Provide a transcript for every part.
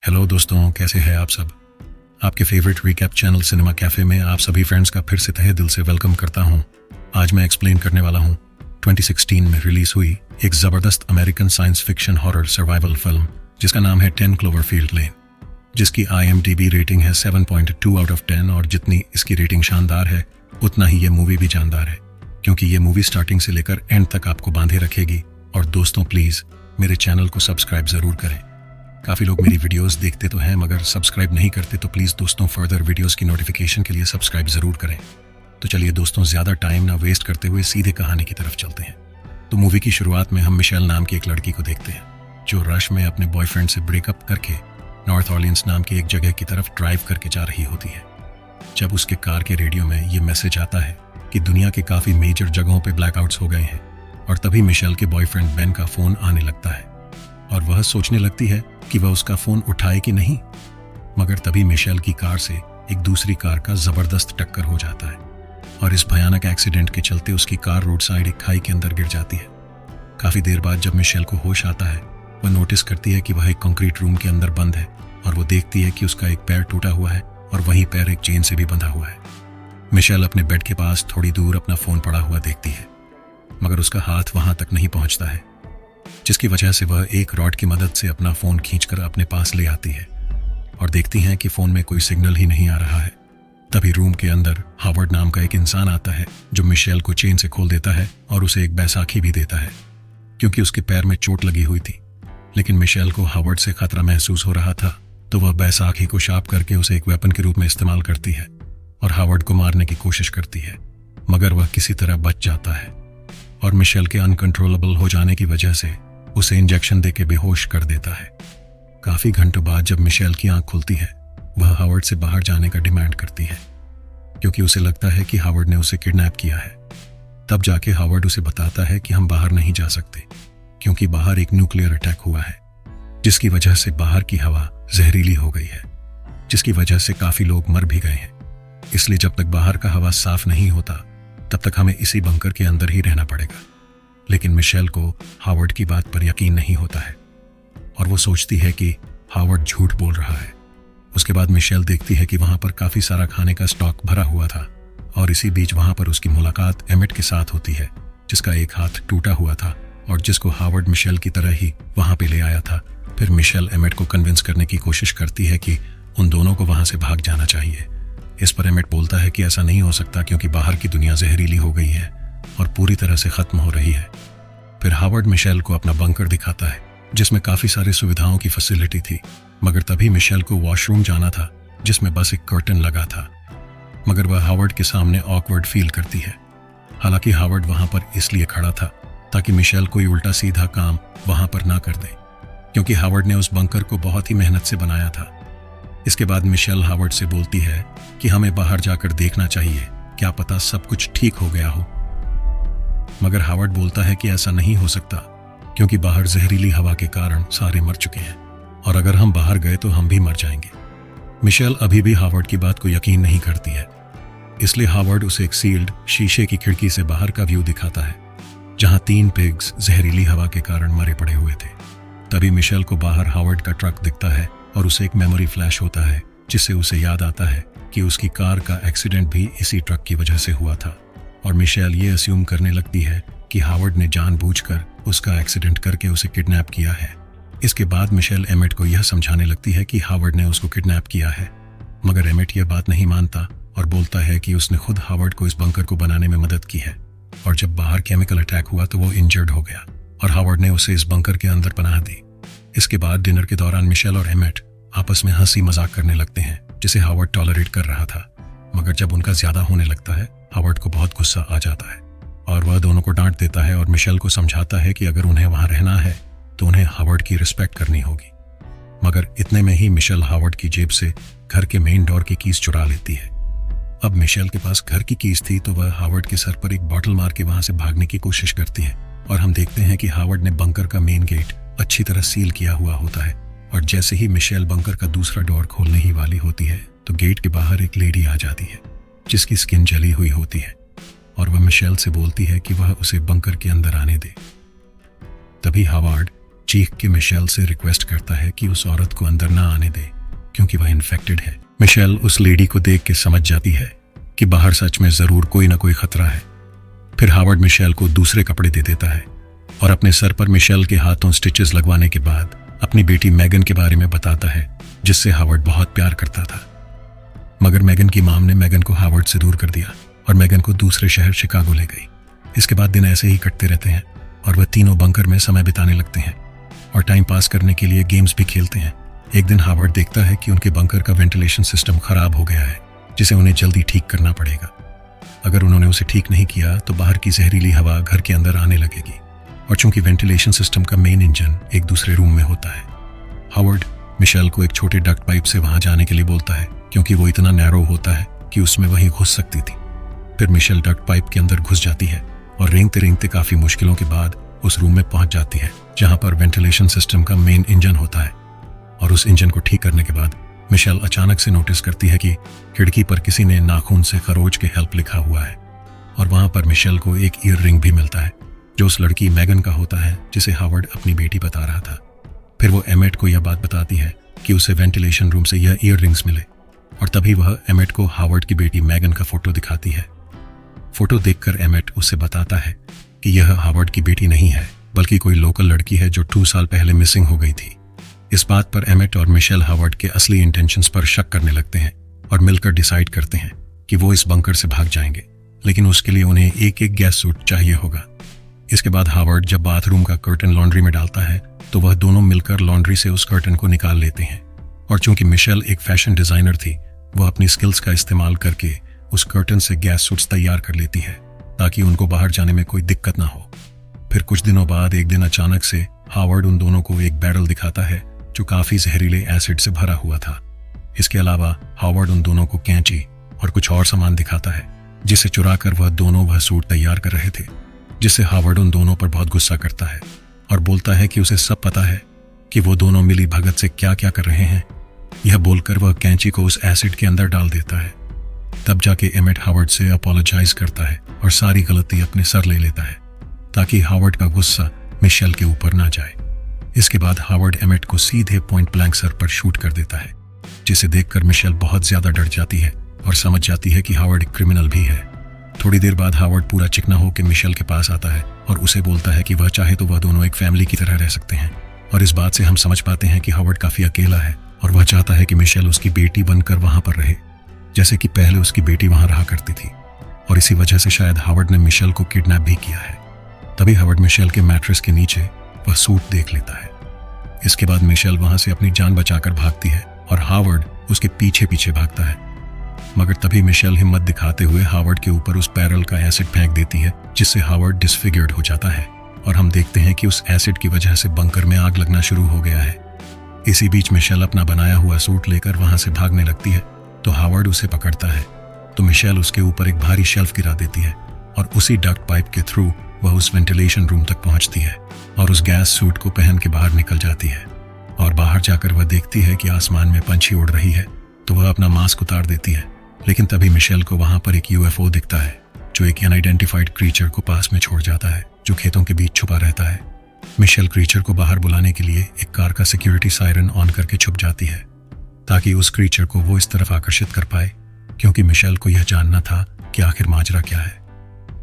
Hello दोस्तों, कैसे हैं आप सब। आपके favourite recap channel cinema cafe में आप सभी फ्रेंड्स का फिर से तहे दिल से वेलकम करता हूं। आज मैं एक्सप्लेन करने वाला हूं 2016 में रिलीज हुई एक जबरदस्त American science fiction horror survival film जिसका नाम है 10 क्लोवरफील्ड लेन, जिसकी IMDb रेटिंग है 7.2 आउट ऑफ 10। और जितनी इसकी रेटिंग शानदार है उतना ही ये मूवी भी जानदार है, क्योंकि ये मूवी स्टार्टिंग से लेकर एंड तक आपको बांधे रखेगी। और दोस्तों प्लीज मेरे चैनल को सब्सक्राइब जरूर करें। काफ़ी लोग मेरी वीडियोस देखते तो हैं मगर सब्सक्राइब नहीं करते, तो प्लीज़ दोस्तों फर्दर वीडियोस की नोटिफिकेशन के लिए सब्सक्राइब ज़रूर करें। तो चलिए दोस्तों, ज़्यादा टाइम ना वेस्ट करते हुए सीधे कहानी की तरफ चलते हैं। तो मूवी की शुरुआत में हम मिशेल नाम की एक लड़की को देखते हैं जो रश में अपने बॉयफ्रेंड से ब्रेकअप करके नॉर्थ ऑर्लियंस नाम की एक जगह की तरफ ड्राइव करके जा रही होती है, जब उसके कार के रेडियो में ये मैसेज आता है कि दुनिया के काफ़ी मेजर जगहों पर ब्लैकआउट्स हो गए हैं। और तभी मिशेल के बॉयफ्रेंड बेन का फ़ोन आने लगता है और वह सोचने लगती है कि वह उसका फोन उठाए कि नहीं, मगर तभी मिशेल की कार से एक दूसरी कार का जबरदस्त टक्कर हो जाता है और इस भयानक एक्सीडेंट के चलते उसकी कार रोड साइड एक खाई के अंदर गिर जाती है। काफी देर बाद जब मिशेल को होश आता है, वह नोटिस करती है कि वह एक कंक्रीट रूम के अंदर बंद है और वो देखती है कि उसका एक पैर टूटा हुआ है और वही पैर एक चेन से भी बंधा हुआ है। मिशेल अपने बेड के पास थोड़ी दूर अपना फोन पड़ा हुआ देखती है, मगर उसका हाथ वहां तक नहीं पहुंचता है, जिसकी वजह से वह एक रॉड की मदद से अपना फोन खींचकर अपने पास ले आती है और देखती हैं कि फोन में कोई सिग्नल ही नहीं आ रहा है। तभी रूम के अंदर हावर्ड नाम का एक इंसान आता है जो मिशेल को चेन से खोल देता है और उसे एक बैसाखी भी देता है, क्योंकि उसके पैर में चोट लगी हुई थी। लेकिन मिशेल को हावर्ड से खतरा महसूस हो रहा था, तो वह बैसाखी को शार्प करके उसे एक वेपन के रूप में इस्तेमाल करती है और हावर्ड को मारने की कोशिश करती है, मगर वह किसी तरह बच जाता है और मिशेल के अनकंट्रोलेबल हो जाने की वजह से उसे इंजेक्शन देके बेहोश कर देता है। काफी घंटों बाद जब मिशेल की आंख खुलती है, वह हावर्ड से बाहर जाने का डिमांड करती है, क्योंकि उसे लगता है कि हावर्ड ने उसे किडनैप किया है। तब जाके हावर्ड उसे बताता है कि हम बाहर नहीं जा सकते, क्योंकि बाहर एक न्यूक्लियर अटैक हुआ है, जिसकी वजह से बाहर की हवा जहरीली हो गई है, जिसकी वजह से काफी लोग मर भी गए हैं। इसलिए जब तक बाहर का हवा साफ नहीं होता तब तक हमें इसी बंकर के अंदर ही रहना पड़ेगा। लेकिन मिशेल को हावर्ड की बात पर यकीन नहीं होता है और वो सोचती है कि हावर्ड झूठ बोल रहा है। उसके बाद मिशेल देखती है कि वहां पर काफी सारा खाने का स्टॉक भरा हुआ था और इसी बीच वहां पर उसकी मुलाकात एमिट के साथ होती है, जिसका एक हाथ टूटा हुआ था और जिसको हावर्ड मिशेल की तरह ही वहां पे ले आया था। फिर मिशेल एमिट को कन्विंस करने की कोशिश करती है कि उन दोनों को वहां से भाग जाना चाहिए। इस पर एमिट बोलता है कि ऐसा नहीं हो सकता, क्योंकि बाहर की दुनिया जहरीली हो गई है और पूरी तरह से खत्म हो रही है। फिर हावर्ड मिशेल को अपना बंकर दिखाता है जिसमें काफी सारी सुविधाओं की फैसिलिटी थी, मगर तभी मिशेल को वॉशरूम जाना था जिसमें बस एक कर्टन लगा था, मगर वह हावर्ड के सामने ऑकवर्ड फील करती है। हालांकि हावर्ड वहां पर इसलिए खड़ा था ताकि मिशेल कोई उल्टा सीधा काम वहां पर ना कर दे, क्योंकि हावर्ड ने उस बंकर को बहुत ही मेहनत से बनाया था। इसके बाद मिशेल हावर्ड से बोलती है कि हमें बाहर जाकर देखना चाहिए, क्या पता सब कुछ ठीक हो गया हो। मगर हावर्ड बोलता है कि ऐसा नहीं हो सकता, क्योंकि बाहर जहरीली हवा के कारण सारे मर चुके हैं और अगर हम बाहर गए तो हम भी मर जाएंगे। मिशेल अभी भी हावर्ड की बात को यकीन नहीं करती है, इसलिए हावर्ड उसे एक सील्ड शीशे की खिड़की से बाहर का व्यू दिखाता है, जहां 3 पिग्स जहरीली हवा के कारण मरे पड़े हुए थे। तभी मिशेल को बाहर हावर्ड का ट्रक दिखता है और उसे एक मेमोरी फ्लैश होता है, जिससे उसे याद आता है कि उसकी कार का एक्सीडेंट भी इसी ट्रक की वजह से हुआ था। और मिशेल ये अस्यूम करने लगती है कि हावर्ड ने जानबूझकर उसका एक्सीडेंट करके उसे किडनैप किया है। इसके बाद मिशेल एमिट को यह समझाने लगती है कि हावर्ड ने उसको किडनैप किया है, मगर एमिट यह बात नहीं मानता और बोलता है कि उसने खुद हावर्ड को इस बंकर को बनाने में मदद की है और जब बाहर केमिकल अटैक हुआ तो वो इंजर्ड हो गया और हावर्ड ने उसे इस बंकर के अंदर पनाह दी। इसके बाद डिनर के दौरान मिशेल और एमिट आपस में हंसी मजाक करने लगते हैं, जिसे हावर्ड टॉलरेट कर रहा था, मगर जब उनका ज्यादा होने लगता है हावर्ड को बहुत गुस्सा आ जाता है और वह दोनों को डांट देता है और मिशेल को समझाता है कि अगर उन्हें वहां रहना है तो उन्हें हावर्ड की रिस्पेक्ट करनी होगी। मगर इतने में ही मिशेल हावर्ड की जेब से घर के मेन डोर की कीज चुरा लेती है। अब मिशेल के पास घर की कीज थी तो वह हावर्ड के सर पर एक बॉटल मार के वहां से भागने की कोशिश करती है और हम देखते हैं कि हावर्ड ने बंकर का मेन गेट अच्छी तरह सील किया हुआ होता है और जैसे ही मिशेल बंकर का दूसरा डोर खोलने ही वाली होती है तो गेट के बाहर एक लेडी आ जाती है जिसकी स्किन जली हुई होती है और वह मिशेल से बोलती है कि वह उसे बंकर के अंदर आने दे। तभी हावर्ड चीख के मिशेल से रिक्वेस्ट करता है कि उस औरत को अंदर ना आने दे क्योंकि वह इन्फेक्टेड है। मिशेल उस लेडी को देख के समझ जाती है कि बाहर सच में जरूर कोई ना कोई खतरा है। फिर हावर्ड मिशेल को दूसरे कपड़े दे देता है और अपने सर पर मिशेल के हाथों स्टिचेस लगवाने के बाद अपनी बेटी मैगन के बारे में बताता है, जिससे हावर्ड बहुत प्यार करता था। मगर मैगन की माम ने मैगन को हावर्ड से दूर कर दिया और मैगन को दूसरे शहर शिकागो ले गई। इसके बाद दिन ऐसे ही कटते रहते हैं और वह तीनों बंकर में समय बिताने लगते हैं और टाइम पास करने के लिए गेम्स भी खेलते हैं। एक दिन हावर्ड देखता है कि उनके बंकर का वेंटिलेशन सिस्टम खराब हो गया है, जिसे उन्हें जल्दी ठीक करना पड़ेगा। अगर उन्होंने उसे ठीक नहीं किया तो बाहर की जहरीली हवा घर के अंदर आने लगेगी और चूंकि वेंटिलेशन सिस्टम का मेन इंजन एक दूसरे रूम में होता है, हावर्ड मिशेल को एक छोटे डक्ट पाइप से वहां जाने के लिए बोलता है क्योंकि वो इतना नैरो होता है कि उसमें वही घुस सकती थी। फिर मिशेल डक्ट पाइप के अंदर घुस जाती है और रेंगते रेंगते काफी मुश्किलों के बाद उस रूम में पहुंच जाती है जहां पर वेंटिलेशन सिस्टम का मेन इंजन होता है। और उस इंजन को ठीक करने के बाद मिशेल अचानक से नोटिस करती है कि खिड़की पर किसी ने नाखून से खरोच के हेल्प लिखा हुआ है और वहां पर मिशेल को एक ईयर रिंग भी मिलता है जो उस लड़की मैगन का होता है जिसे हावर्ड अपनी बेटी बता रहा था। फिर वो एमेट को यह बात बताती है कि उसे वेंटिलेशन रूम से यह ईयर रिंग्स मिले और तभी वह एमेट को हावर्ड की बेटी मैगन का फोटो दिखाती है। फोटो देखकर एमेट उसे बताता है कि यह हावर्ड की बेटी नहीं है बल्कि कोई लोकल लड़की है जो 2 साल पहले मिसिंग हो गई थी। इस बात पर एमेट और मिशेल हावर्ड के असली इंटेंशंस पर शक करने लगते हैं और मिलकर डिसाइड करते हैं कि वो इस बंकर से भाग जाएंगे, लेकिन उसके लिए उन्हें एक एक गैस सूट चाहिए होगा। इसके बाद हावर्ड जब बाथरूम का कर्टन लॉन्ड्री में डालता है तो वह दोनों मिलकर लॉन्ड्री से उस कर्टन को निकाल लेते हैं और चूंकि मिशेल एक फैशन डिजाइनर थी, वह अपनी स्किल्स का इस्तेमाल करके उस कर्टन से गैस सूट्स तैयार कर लेती है ताकि उनको बाहर जाने में कोई दिक्कत ना हो। फिर कुछ दिनों बाद एक दिन अचानक से हावर्ड उन दोनों को एक बैरल दिखाता है जो काफी जहरीले एसिड से भरा हुआ था। इसके अलावा हावर्ड उन दोनों को कैंची और कुछ और सामान दिखाता है जिसे चुराकर वह दोनों वह सूट तैयार कर रहे थे, जिससे हावर्ड उन दोनों पर बहुत गुस्सा करता है और बोलता है कि उसे सब पता है कि वो दोनों मिली भगत से क्या क्या कर रहे हैं। यह बोलकर वह कैंची को उस एसिड के अंदर डाल देता है। तब जाके एमेट हावर्ड से अपोलोजाइज करता है और सारी गलती अपने सर ले लेता है ताकि हावर्ड का गुस्सा मिशेल के ऊपर ना जाए। इसके बाद हावर्ड एमेट को सीधे पॉइंट ब्लैंक सर पर शूट कर देता है, जिसे देखकर मिशेल बहुत ज्यादा डर जाती है और समझ जाती है कि हावर्ड एक क्रिमिनल भी है। थोड़ी देर बाद हावर्ड पूरा चिकना होकर मिशेल के पास आता है और उसे बोलता है कि वह चाहे तो वह दोनों एक फैमिली की तरह रह सकते हैं। और इस बात से हम समझ पाते हैं कि हावर्ड काफी अकेला है और वह चाहता है कि मिशेल उसकी बेटी बनकर वहां पर रहे, जैसे कि पहले उसकी बेटी वहां रहा करती थी। और इसी वजह से शायद हावर्ड ने मिशेल को किडनैप भी किया है। तभी हावर्ड मिशेल के मैट्रेस के नीचे वह सूट देख लेता है। इसके बाद मिशेल वहां से अपनी जान बचाकर भागती है और हावर्ड उसके पीछे पीछे भागता है। मगर तभी मिशेल हिम्मत दिखाते हुए हावर्ड के ऊपर उस बैरल का एसिड फेंक देती है, जिससे हावर्ड डिसफिगर्ड हो जाता है और हम देखते हैं कि उस एसिड की वजह से बंकर में आग लगना शुरू हो गया है। इसी बीच मिशेल अपना बनाया हुआ सूट लेकर वहां से भागने लगती है तो हावर्ड उसे पकड़ता है तो मिशेल उसके ऊपर एक भारी शेल्फ गिरा देती है और उसी डक्ट पाइप के थ्रू वह उस वेंटिलेशन रूम तक पहुंचती है और उस गैस सूट को पहन के बाहर निकल जाती है। और बाहर जाकर वह देखती है कि आसमान में पंछी उड़ रही है तो वह अपना मास्क उतार देती है। लेकिन तभी मिशेल को वहां पर एक यूएफओ दिखता है जो एक अनआइडेंटिफाइड क्रीचर को पास में छोड़ जाता है जो खेतों के बीच छुपा रहता है। मिशेल क्रीचर को बाहर बुलाने के लिए एक कार का सिक्योरिटी सायरन ऑन करके छुप जाती है ताकि उस क्रीचर को वो इस तरफ आकर्षित कर पाए, क्योंकि मिशेल को यह जानना था कि आखिर माजरा क्या है।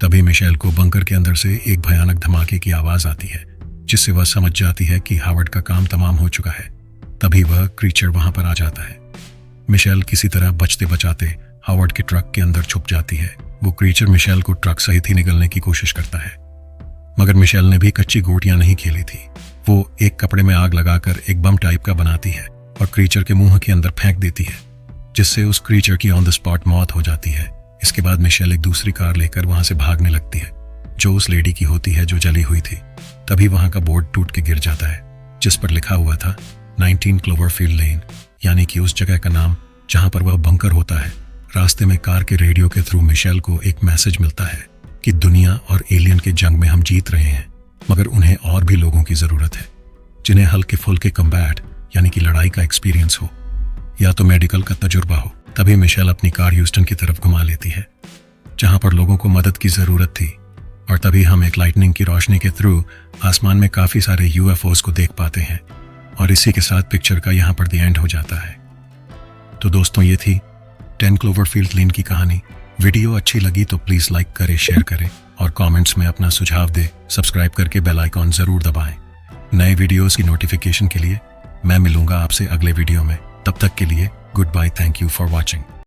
तभी मिशेल को बंकर के अंदर से एक भयानक धमाके की आवाज आती है, जिससे वह समझ जाती है कि हावर्ड का काम तमाम हो चुका है। तभी वह क्रीचर वहां पर आ जाता है। मिशेल किसी तरह बचते बचाते हावर्ड के ट्रक के अंदर छुप जाती है। वो क्रीचर मिशेल को ट्रक सहित ही निगलने की कोशिश करता है, मगर मिशेल ने भी कच्ची गोटियां नहीं खेली थी। वो एक कपड़े में आग लगाकर एक बम टाइप का बनाती है और क्रीचर के मुंह के अंदर फेंक देती है, जिससे उस क्रीचर की ऑन द स्पॉट मौत हो जाती है। इसके बाद मिशेल एक दूसरी कार लेकर वहां से भागने लगती है जो उस लेडी की होती है जो जली हुई थी। तभी वहां का बोर्ड टूट के गिर जाता है जिस पर लिखा हुआ था 19 क्लोवरफील्ड लेन, यानी कि उस जगह का नाम जहां पर वह बंकर होता है। रास्ते में कार के रेडियो के थ्रू मिशेल को एक मैसेज मिलता है कि दुनिया और एलियन के जंग में हम जीत रहे हैं, मगर उन्हें और भी लोगों की जरूरत है जिन्हें हल्के फुल्के कम्बैट यानी कि लड़ाई का एक्सपीरियंस हो या तो मेडिकल का तजुर्बा हो। तभी मिशेल अपनी कार ह्यूस्टन की तरफ घुमा लेती है जहां पर लोगों को मदद की जरूरत थी और तभी हम एक लाइटनिंग की रोशनी के थ्रू आसमान में काफ़ी सारे यूएफओज को देख पाते हैं और इसी के साथ पिक्चर का यहाँ पर द एंड हो जाता है। तो दोस्तों ये थी 10 क्लोवरफील्ड लेन की कहानी। वीडियो अच्छी लगी तो प्लीज़ लाइक करें, शेयर करें और कमेंट्स में अपना सुझाव दें। सब्सक्राइब करके बेल आइकॉन ज़रूर दबाएं। नए वीडियोस की नोटिफिकेशन के लिए मैं मिलूंगा आपसे अगले वीडियो में। तब तक के लिए good bye, thank you for watching.